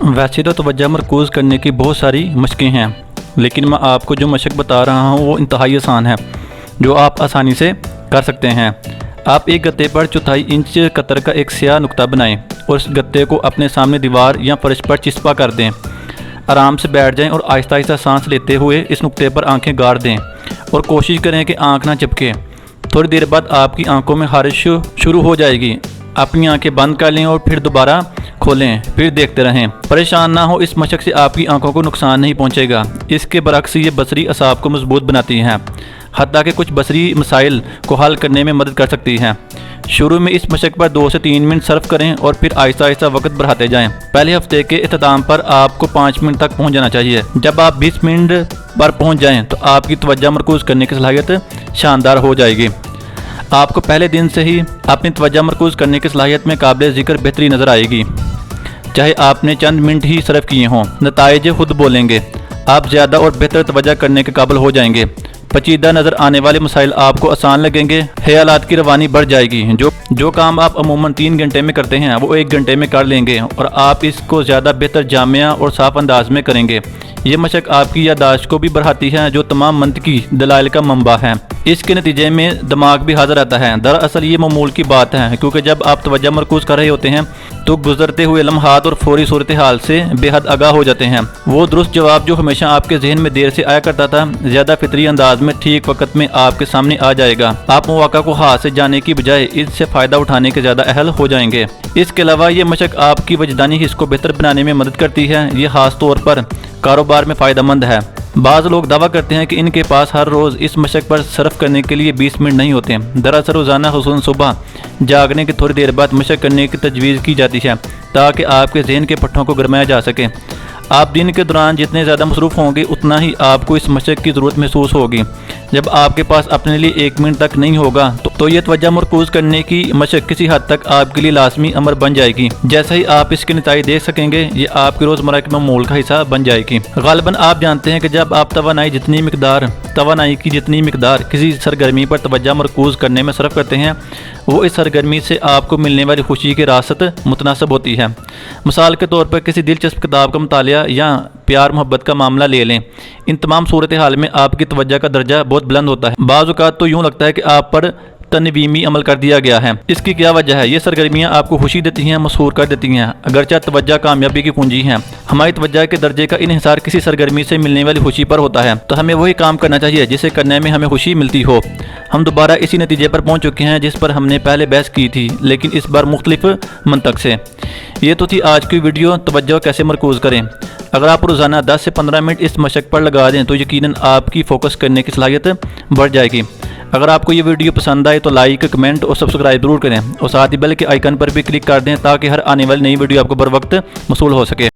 वैसे तो तवज्जो मरकूज़ करने की बहुत सारी मशकें हैं, लेकिन मैं आपको जो मशक बता रहा हूँ वो इंतहाई आसान है, जो आप आसानी से कर सकते हैं। आप एक गत्ते पर 1/4 इंच कतर का एक स्याह नुक्ता बनाएं और उस गत्ते को अपने सामने दीवार या फर्श पर चिस्पा कर दें। आराम से बैठ जाएं और आहिस्ता आहिस्ता सांस लेते हुए इस नुक्ते पर आंखें गाड़ दें और कोशिश करें कि आंख ना चिपके। थोड़ी देर बाद आपकी आंखों में खारिश शुरू हो जाएगी। अपनी आंखें बंद कर लें और फिर दोबारा खोलें, फिर देखते रहें। परेशान ना हो, इस मशक से आपकी आंखों को नुकसान नहीं पहुंचेगा। इसके बरक्स ये बसरी असाब को मजबूत बनाती हैं, हत्ता कि कुछ बसरी मसाइल को हल करने में मदद कर सकती हैं। शुरू में इस मशक पर 2 से 3 मिनट सर्फ करें और फिर आहिस्ता आहिस्ता वक्त बढ़ाते जाएं। पहले हफ्ते के इख्तिताम पर आपको 5 मिनट तक पहुंच जाना चाहिए। जब आप 20 मिनट पर पहुंच जाएं तो आपकी तवज्जो मरकूज़ करने की सलाहियत शानदार हो जाएगी। आपको पहले दिन से ही अपनी तवज्जो मरकूज़ करने की सलाहियत में काबिल ज़िक्र बेहतरी नज़र आएगी, चाहे आपने चंद मिनट ही सर्फ किए हों। नताइज खुद बोलेंगे, आप ज़्यादा और बेहतर तवज्जो करने के काबिल हो जाएंगे। पेचीदा नज़र आने वाले मसाइल आपको आसान लगेंगे। ख्यालात की रवानी बढ़ जाएगी। जो काम आप अमूमन 3 घंटे में करते हैं वो 1 घंटे में कर लेंगे और आप इसको ज़्यादा बेहतर जामिया और साफ अंदाज में करेंगे। ये मशक आपकी यादाश्त को भी बढ़ाती है, जो तमाम मंतकी दलाइल का मंबा है। इसके नतीजे में दिमाग भी हाजिर रहता है। दरअसल ये मामूल की बात है, क्योंकि जब आप तवज्जो मरकूज़ कर रहे होते हैं तो गुजरते हुए लम्हात और फौरी सूरत हाल से बेहद आगाह हो जाते हैं। वो दुरुस्त जवाब जो हमेशा आपके जहन में देर से आया करता था, ज़्यादा फितरी अंदाज में ठीक वक्त में आपके सामने आ जाएगा। आप मौका को हाथ से जाने की बजाय इससे फ़ायदा उठाने के ज़्यादा अहल हो जाएंगे। इसके अलावा ये मशक आपकी वजदानी हिस्स को बेहतर बनाने में मदद करती है। ये खास तौर पर कारोबार में फ़ायदेमंद है। बाज़ लोग दावा करते हैं कि इनके पास हर रोज़ इस मशक पर सर्फ करने के लिए 20 मिनट नहीं होते। दरअसल रोज़ाना खुसूसन सुबह जागने की थोड़ी देर बाद मशक करने की तजवीज़ की जाती है, ताकि आपके जहन के पट्टों को गरमाया जा सके। आप दिन के दौरान जितने ज़्यादा मसरूफ़ होंगे उतना ही आपको इस मशक की ज़रूरत महसूस होगी। जब आपके पास अपने लिए 1 मिनट तक नहीं होगा तो ये तवज्जो मरकूज़ करने की मशक किसी हद तक आपके लिए लाजमी अमर बन जाएगी। जैसे ही आप इसके नतीजे देख सकेंगे, ये आपके रोज़मर्रा के मामूल का हिस्सा बन जाएगी। गालिबन आप जानते हैं कि जब आप तवानाई की जितनी मिकदार किसी सरगर्मी पर तवज्जो मरकूज़ करने में सर्फ करते हैं, वो इस सरगर्मी से आपको मिलने वाली खुशी की रासत मुतनासिब होती है। मिसाल के तौर पर किसी दिलचस्प किताब का मुतालिया या प्यार मोहब्बत का मामला ले लें। इन तमाम सूरत हाल में आपकी तवज्जो का दर्जा बहुत बुलंद होता है। बाज़ औक़ात तो यूँ लगता है कि आप पर तनवीमी अमल कर दिया गया है। इसकी क्या वजह है? ये सरगर्मियाँ आपको खुशी देती हैं, मसरूर कर देती हैं, अगरचे तवज्जो कामयाबी की कुंजी हैं। हमारी तवज्जो के दर्जे का इन्हिसार किसी सरगर्मी से मिलने वाली खुशी पर होता है, तो हमें वही काम करना चाहिए जिसे करने में हमें खुशी मिलती हो। हम दोबारा इसी नतीजे पर पहुँच चुके हैं जिस पर हमने पहले बहस की थी, लेकिन इस बार मुख्तलिफ मंतक से। ये तो थी आज की वीडियो, तवज्जो कैसे मरकूज़ करें। अगर आप रोज़ाना 10 से 15 मिनट इस मशक पर लगा दें तो यकीनन आपकी फ़ोकस करने की सलाहियत बढ़ जाएगी। अगर आपको ये वीडियो पसंद आए तो लाइक, कमेंट और सब्सक्राइब ज़रूर करें और साथ ही बेल के आइकन पर भी क्लिक कर दें ताकि हर आने वाली नई वीडियो आपको बर वक्त मौसूल हो सके।